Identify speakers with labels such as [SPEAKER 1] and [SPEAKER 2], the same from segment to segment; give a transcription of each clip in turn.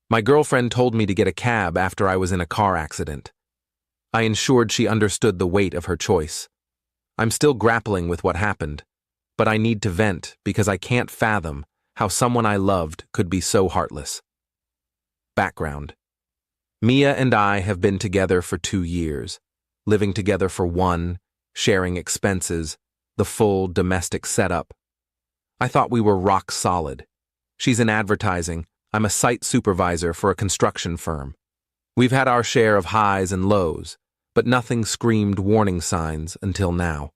[SPEAKER 1] My girlfriend told me to get a cab after I was in a car accident. I ensured she understood the weight of her choice. I'm still grappling with what happened, but I need to vent because I can't fathom how someone I loved could be so heartless. Background. Mia and I have been together for 2 years, living together for 1, sharing expenses, the full domestic setup. I thought we were rock solid. She's in advertising. I'm a site supervisor for a construction firm. We've had our share of highs and lows, but nothing screamed warning signs until now.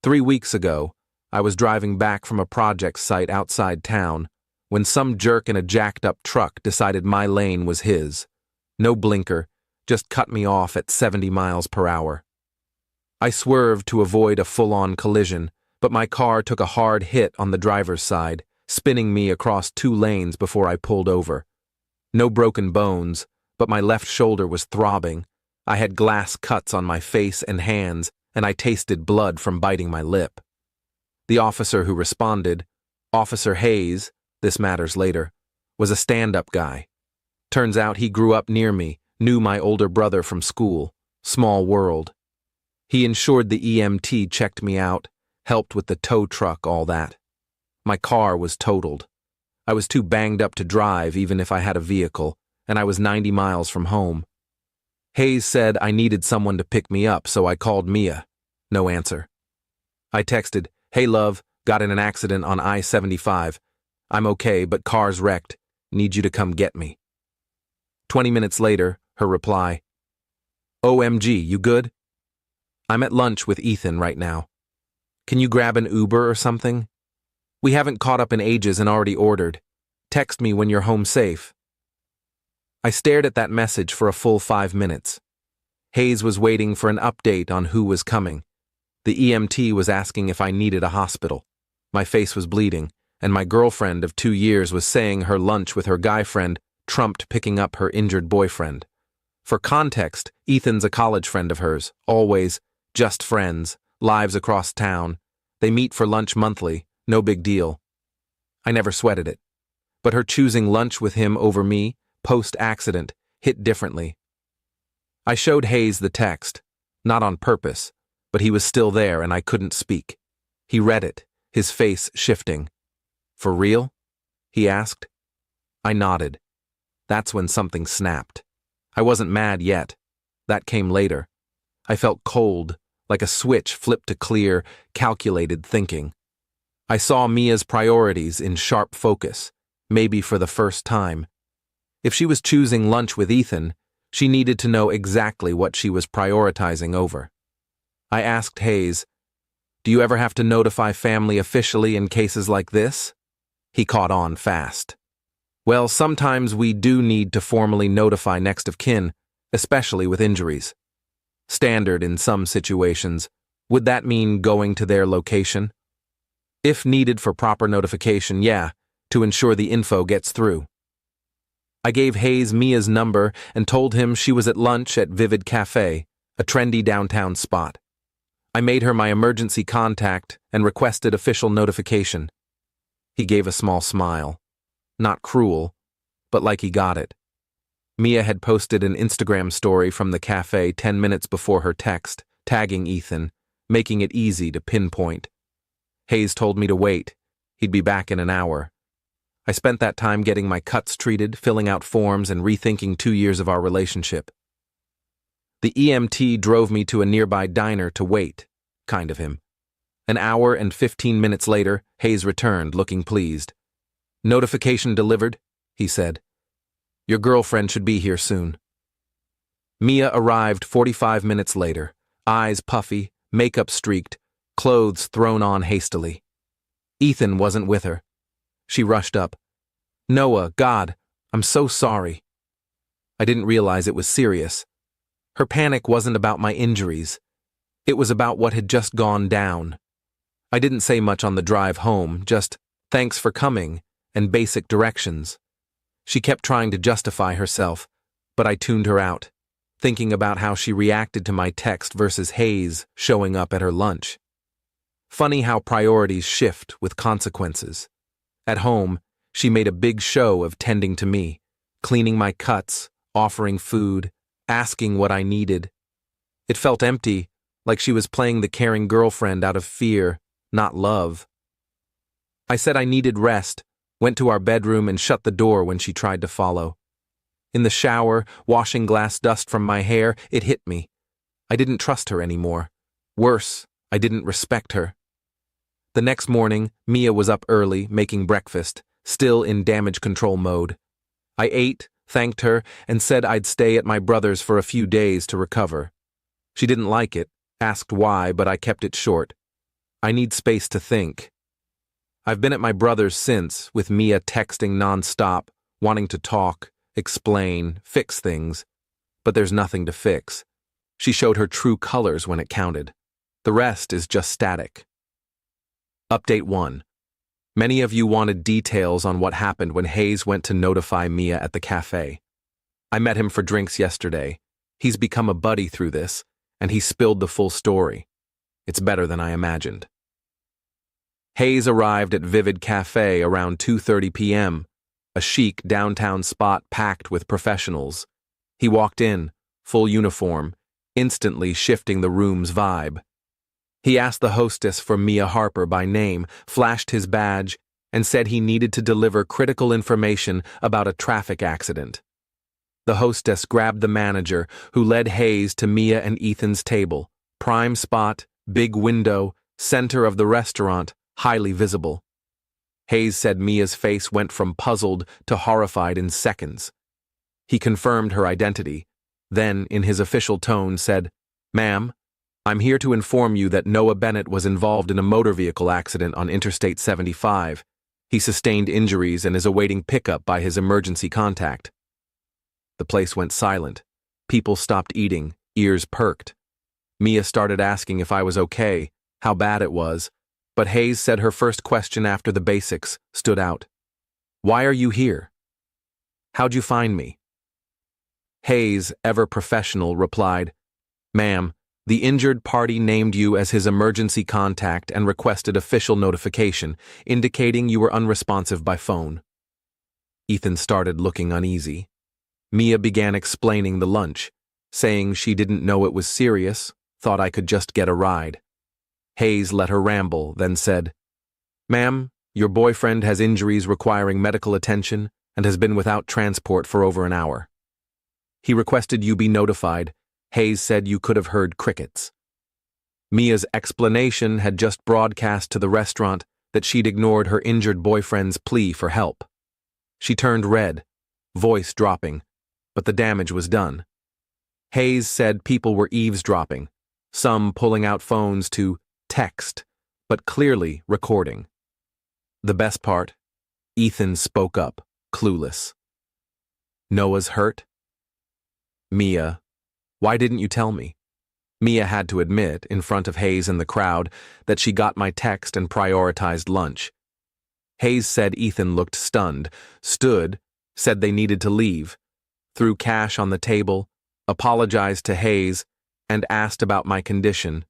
[SPEAKER 1] 3 weeks ago, I was driving back from a project site outside town when some jerk in a jacked-up truck decided my lane was his. No blinker, just cut me off at 70 miles per hour. I swerved to avoid a full-on collision, but my car took a hard hit on the driver's side, spinning me across 2 lanes before I pulled over. No broken bones, but my left shoulder was throbbing. I had glass cuts on my face and hands, and I tasted blood from biting my lip. The officer who responded, Officer Hayes, this matters later, was a stand-up guy. Turns out he grew up near me, knew my older brother from school. Small world. He ensured the EMT checked me out, helped with the tow truck, all that. My car was totaled. I was too banged up to drive even if I had a vehicle, and I was 90 miles from home. Hayes said I needed someone to pick me up, so I called Mia. No answer. I texted, "Hey love, got in an accident on I-75. I'm okay, but car's wrecked. Need you to come get me." 20 minutes later, her reply, "OMG, you good? I'm at lunch with Ethan right now. Can you grab an Uber or something? We haven't caught up in ages and already ordered. Text me when you're home safe." I stared at that message for a full 5 minutes. Hayes was waiting for an update on who was coming. The EMT was asking if I needed a hospital. My face was bleeding, and my girlfriend of 2 years was saying her lunch with her guy friend trumped picking up her injured boyfriend. For context, Ethan's a college friend of hers, always, just friends, lives across town. They meet for lunch monthly, no big deal. I never sweated it. But her choosing lunch with him over me, post-accident, hit differently. I showed Hayes the text, not on purpose, but he was still there and I couldn't speak. He read it, his face shifting. "For real?" he asked. I nodded. That's when something snapped. I wasn't mad yet. That came later. I felt cold, like a switch flipped to clear, calculated thinking. I saw Mia's priorities in sharp focus, maybe for the first time. If she was choosing lunch with Ethan, she needed to know exactly what she was prioritizing over. I asked Hayes, "Do you ever have to notify family officially in cases like this?" He caught on fast. "Well, sometimes we do need to formally notify next of kin, especially with injuries. Standard in some situations. Would that mean going to their location? If needed for proper notification, yeah, to ensure the info gets through." I gave Hayes Mia's number and told him she was at lunch at Vivid Cafe, a trendy downtown spot. I made her my emergency contact and requested official notification. He gave a small smile. Not cruel, but like he got it. Mia had posted an Instagram story from the cafe 10 minutes before her text, tagging Ethan, making it easy to pinpoint. Hayes told me to wait. He'd be back in an hour. I spent that time getting my cuts treated, filling out forms, and rethinking 2 years of our relationship. The EMT drove me to a nearby diner to wait, kind of him. An hour and 15 minutes later, Hayes returned, looking pleased. "Notification delivered," he said. "Your girlfriend should be here soon." Mia arrived 45 minutes later, eyes puffy, makeup streaked, clothes thrown on hastily. Ethan wasn't with her. She rushed up. "Noah, God, I'm so sorry." I didn't realize it was serious. Her panic wasn't about my injuries. It was about what had just gone down. I didn't say much on the drive home, just, "Thanks for coming," and basic directions. She kept trying to justify herself, but I tuned her out, thinking about how she reacted to my text versus Hayes showing up at her lunch. Funny how priorities shift with consequences. At home, she made a big show of tending to me, cleaning my cuts, offering food, asking what I needed. It felt empty, like she was playing the caring girlfriend out of fear, not love. I said I needed rest, went to our bedroom and shut the door when she tried to follow. In the shower, washing glass dust from my hair, it hit me. I didn't trust her anymore. Worse, I didn't respect her. The next morning, Mia was up early, making breakfast, still in damage control mode. I ate, thanked her, and said I'd stay at my brother's for a few days to recover. She didn't like it, asked why, but I kept it short. I need space to think. I've been at my brother's since, with Mia texting nonstop, wanting to talk, explain, fix things. But there's nothing to fix. She showed her true colors when it counted. The rest is just static. Update 1. Many of you wanted details on what happened when Hayes went to notify Mia at the cafe. I met him for drinks yesterday. He's become a buddy through this, and he spilled the full story. It's better than I imagined. Hayes arrived at Vivid Cafe around 2:30 p.m., a chic downtown spot packed with professionals. He walked in, full uniform, instantly shifting the room's vibe. He asked the hostess for Mia Harper by name, flashed his badge, and said he needed to deliver critical information about a traffic accident. The hostess grabbed the manager, who led Hayes to Mia and Ethan's table. Prime spot, big window, center of the restaurant, highly visible. Hayes said Mia's face went from puzzled to horrified in seconds. He confirmed her identity, then, in his official tone, said, "Ma'am, I'm here to inform you that Noah Bennett was involved in a motor vehicle accident on Interstate 75. He sustained injuries and is awaiting pickup by his emergency contact." The place went silent. People stopped eating, ears perked. Mia started asking if I was okay, how bad it was, but Hayes said her first question after the basics stood out. "Why are you here? How'd you find me?" Hayes, ever professional, replied, "Ma'am, the injured party named you as his emergency contact and requested official notification, indicating you were unresponsive by phone." Ethan started looking uneasy. Mia began explaining the lunch, saying she didn't know it was serious, thought I could just get a ride. Hayes let her ramble, then said, "Ma'am, your boyfriend has injuries requiring medical attention and has been without transport for over an hour. He requested you be notified. Hayes said you could have heard crickets." Mia's explanation had just broadcast to the restaurant that she'd ignored her injured boyfriend's plea for help. She turned red, voice dropping, but the damage was done. Hayes said people were eavesdropping, some pulling out phones to text, but clearly recording. The best part, Ethan spoke up, clueless. "Noah's hurt?" "Mia, why didn't you tell me?" Mia had to admit, in front of Hayes and the crowd, that she got my text and prioritized lunch. Hayes said Ethan looked stunned, stood, said they needed to leave, threw cash on the table, apologized to Hayes, and asked about my condition.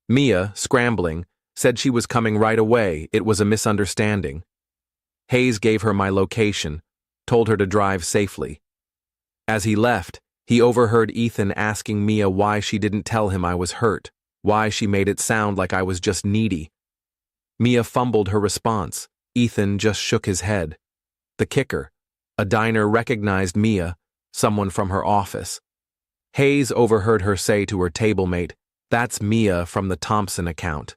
[SPEAKER 1] Mia, scrambling, said she was coming right away, it was a misunderstanding. Hayes gave her my location, told her to drive safely. As he left, he overheard Ethan asking Mia why she didn't tell him I was hurt, why she made it sound like I was just needy. Mia fumbled her response. Ethan just shook his head. The kicker, a diner recognized Mia, someone from her office. Hayes overheard her say to her table mate, "That's Mia from the Thompson account.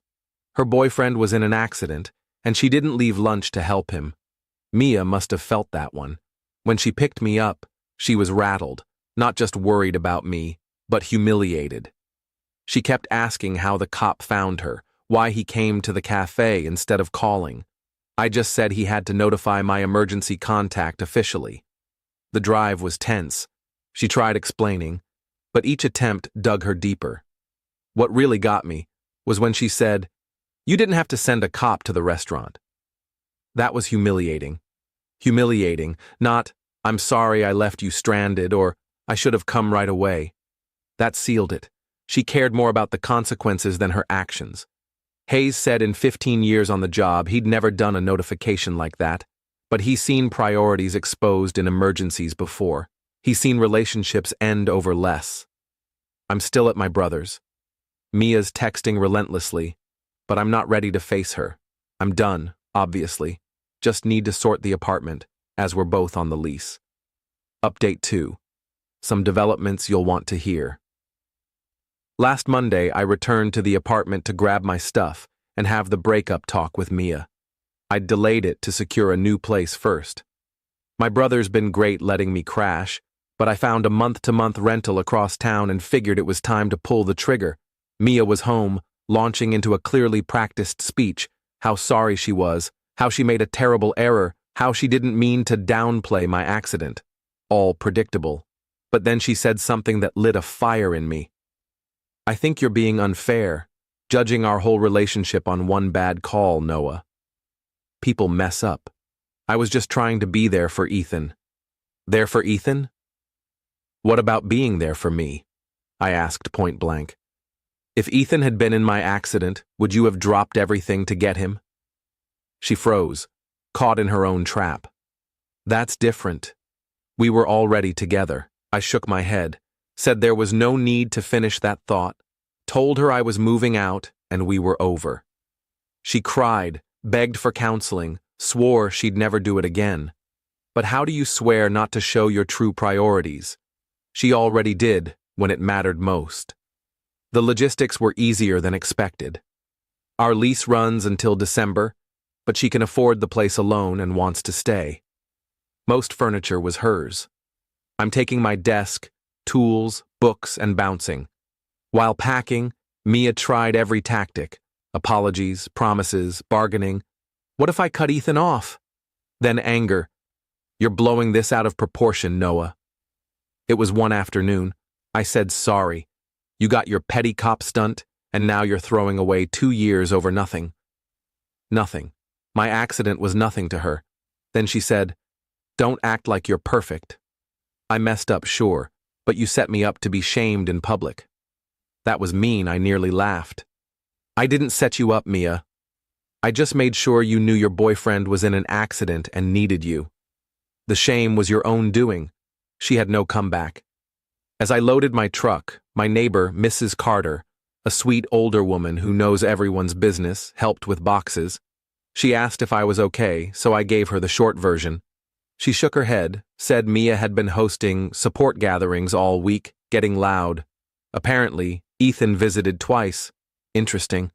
[SPEAKER 1] Her boyfriend was in an accident, and she didn't leave lunch to help him." Mia must have felt that one. When she picked me up, she was rattled, not just worried about me, but humiliated. She kept asking how the cop found her, why he came to the cafe instead of calling. I just said he had to notify my emergency contact officially. The drive was tense. She tried explaining, but each attempt dug her deeper. What really got me was when she said, "You didn't have to send a cop to the restaurant." That was humiliating. Humiliating, not, "I'm sorry I left you stranded," or "I should have come right away." That sealed it. She cared more about the consequences than her actions. Hayes said in 15 years on the job he'd never done a notification like that, But he's seen priorities exposed in emergencies before. He's seen relationships end over less. I'm still at my brother's. Mia's texting relentlessly, but I'm not ready to face her. I'm done, obviously. Just need to sort the apartment, as we're both on the lease. Update 2. Some developments you'll want to hear. Last Monday, I returned to the apartment to grab my stuff and have the breakup talk with Mia. I'd delayed it to secure a new place first. My brother's been great letting me crash, but I found a month-to-month rental across town and figured it was time to pull the trigger. Mia was home, launching into a clearly practiced speech, how sorry she was, how she made a terrible error, how she didn't mean to downplay my accident. All predictable. But then she said something that lit a fire in me. I think you're being unfair, judging our whole relationship on one bad call, Noah. People mess up. I was just trying to be there for Ethan. There for Ethan? What about being there for me? I asked point blank. If Ethan had been in my accident, would you have dropped everything to get him? She froze, caught in her own trap. That's different. We were already together. I shook my head, said there was no need to finish that thought, told her I was moving out and we were over. She cried, begged for counseling, swore she'd never do it again. But how do you swear not to show your true priorities? She already did when it mattered most. The logistics were easier than expected. Our lease runs until December, but she can afford the place alone and wants to stay. Most furniture was hers. I'm taking my desk, tools, books, and bouncing. While packing, Mia tried every tactic. Apologies, promises, bargaining. What if I cut Ethan off? Then anger. You're blowing this out of proportion, Noah. It was one afternoon. I said sorry. You got your petty cop stunt, and now you're throwing away 2 years over nothing. Nothing. My accident was nothing to her. Then she said, don't act like you're perfect. I messed up, sure, but you set me up to be shamed in public. That was mean, I nearly laughed. I didn't set you up, Mia. I just made sure you knew your boyfriend was in an accident and needed you. The shame was your own doing. She had no comeback. As I loaded my truck, my neighbor, Mrs. Carter, a sweet older woman who knows everyone's business, helped with boxes. She asked if I was okay, so I gave her the short version. She shook her head, said Mia had been hosting support gatherings all week, getting loud. Apparently, Ethan visited twice. Interesting.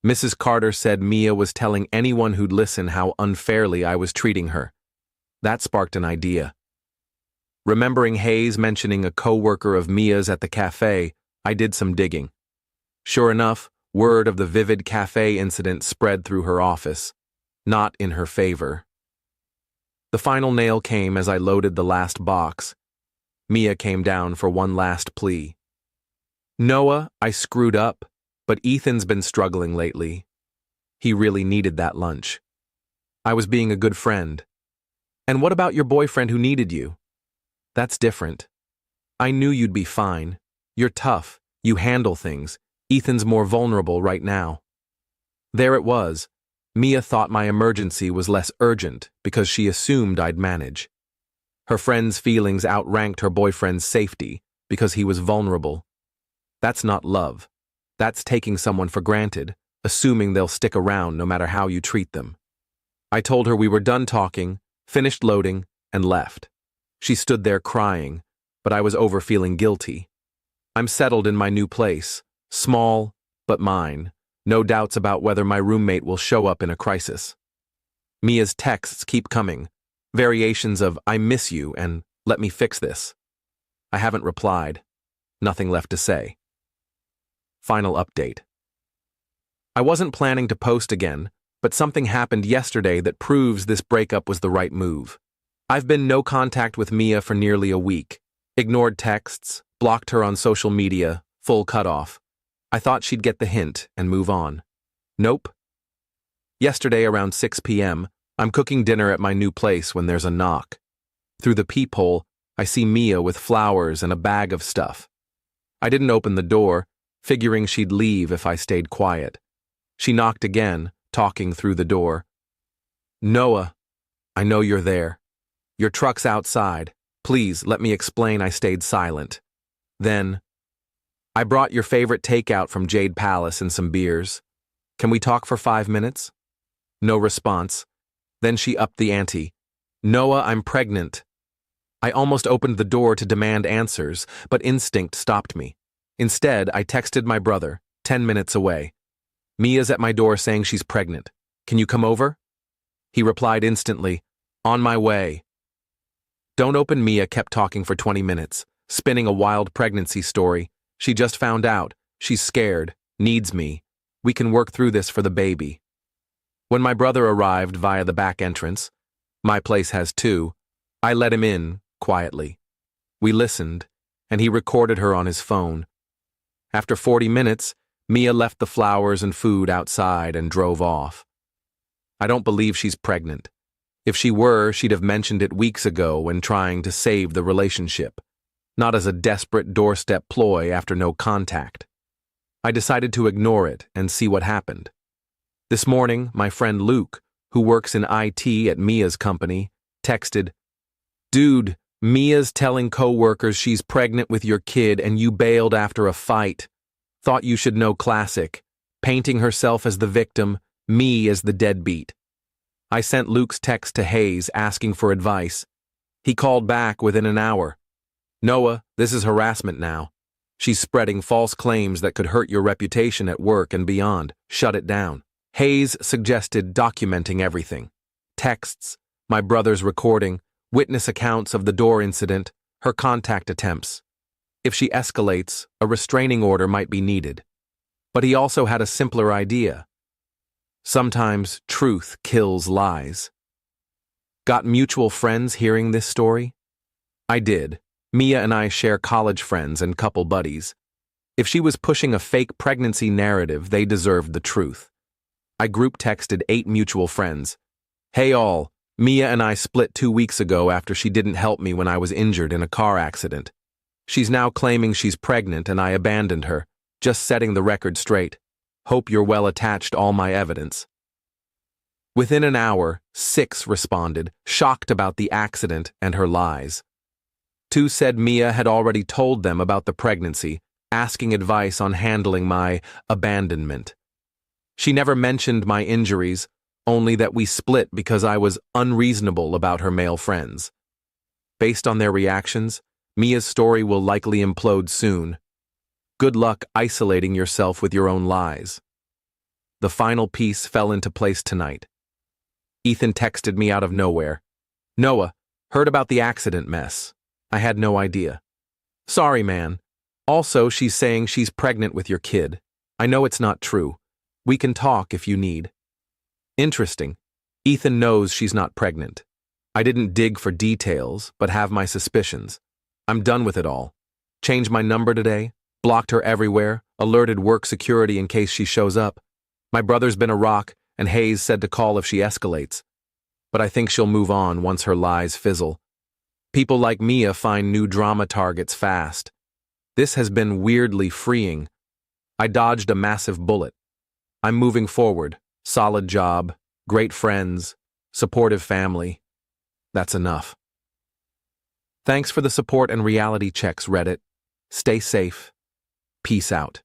[SPEAKER 1] Mrs. Carter said Mia was telling anyone who'd listen how unfairly I was treating her. That sparked an idea. Remembering Hayes mentioning a co-worker of Mia's at the cafe, I did some digging. Sure enough, word of the Vivid Cafe incident spread through her office. Not in her favor. The final nail came as I loaded the last box. Mia came down for one last plea. Noah, I screwed up, but Ethan's been struggling lately. He really needed that lunch. I was being a good friend. And what about your boyfriend who needed you? That's different. I knew you'd be fine. You're tough. You handle things. Ethan's more vulnerable right now. There it was. Mia thought my emergency was less urgent because she assumed I'd manage. Her friend's feelings outranked her boyfriend's safety because he was vulnerable. That's not love. That's taking someone for granted, assuming they'll stick around no matter how you treat them. I told her we were done talking, finished loading, and left. She stood there crying, but I was over feeling guilty. I'm settled in my new place, small, but mine. No doubts about whether my roommate will show up in a crisis. Mia's texts keep coming, variations of I miss you and let me fix this. I haven't replied. Nothing left to say. Final update. I wasn't planning to post again, but something happened yesterday that proves this breakup was the right move. I've been no contact with Mia for nearly a week. Ignored texts, blocked her on social media, full cutoff. I thought she'd get the hint and move on. Nope. Yesterday around 6 p.m., I'm cooking dinner at my new place when there's a knock. Through the peephole, I see Mia with flowers and a bag of stuff. I didn't open the door, figuring she'd leave if I stayed quiet. She knocked again, talking through the door. Noah. I know you're there. Your truck's outside. Please, let me explain. I stayed silent. Then, I brought your favorite takeout from Jade Palace and some beers. Can we talk for 5 minutes? No response. Then she upped the ante. Noah, I'm pregnant. I almost opened the door to demand answers, but instinct stopped me. Instead, I texted my brother, 10 minutes away. Mia's at my door saying she's pregnant. Can you come over? He replied instantly, on my way. Don't open. Mia kept talking for 20 minutes, spinning a wild pregnancy story. She just found out. She's scared, needs me. We can work through this for the baby. When my brother arrived via the back entrance, my place has two, I let him in, quietly. We listened, and he recorded her on his phone. After 40 minutes, Mia left the flowers and food outside and drove off. I don't believe she's pregnant. If she were, she'd have mentioned it weeks ago when trying to save the relationship, not as a desperate doorstep ploy after no contact. I decided to ignore it and see what happened. This morning, my friend Luke, who works in IT at Mia's company, texted, Dude, Mia's telling coworkers she's pregnant with your kid and you bailed after a fight. Thought you should know classic. Painting herself as the victim, me as the deadbeat. I sent Luke's text to Hayes asking for advice. He called back within an hour. Noah, this is harassment now. She's spreading false claims that could hurt your reputation at work and beyond. Shut it down. Hayes suggested documenting everything. Texts, my brother's recording, witness accounts of the door incident, her contact attempts. If she escalates, a restraining order might be needed. But he also had a simpler idea. Sometimes truth kills lies. Got mutual friends hearing this story? I did. Mia and I share college friends and couple buddies. If she was pushing a fake pregnancy narrative, they deserved the truth. I group texted 8 mutual friends. Hey all, Mia and I split 2 weeks ago after she didn't help me when I was injured in a car accident. She's now claiming she's pregnant and I abandoned her, just setting the record straight. Hope you're well attached all my evidence. Within an hour, 6 responded, shocked about the accident and her lies. 2 said Mia had already told them about the pregnancy, asking advice on handling my abandonment. She never mentioned my injuries, only that we split because I was unreasonable about her male friends. Based on their reactions, Mia's story will likely implode soon. Good luck isolating yourself with your own lies. The final piece fell into place tonight. Ethan texted me out of nowhere. Noah, heard about the accident mess. I had no idea. Sorry, man. Also, she's saying she's pregnant with your kid. I know it's not true. We can talk if you need. Interesting. Ethan knows she's not pregnant. I didn't dig for details, but have my suspicions. I'm done with it all. Changed my number today, blocked her everywhere, alerted work security in case she shows up. My brother's been a rock, and Hayes said to call if she escalates. But I think she'll move on once her lies fizzle. People like Mia find new drama targets fast. This has been weirdly freeing. I dodged a massive bullet. I'm moving forward. Solid job, great friends, supportive family. That's enough. Thanks for the support and reality checks, Reddit. Stay safe. Peace out.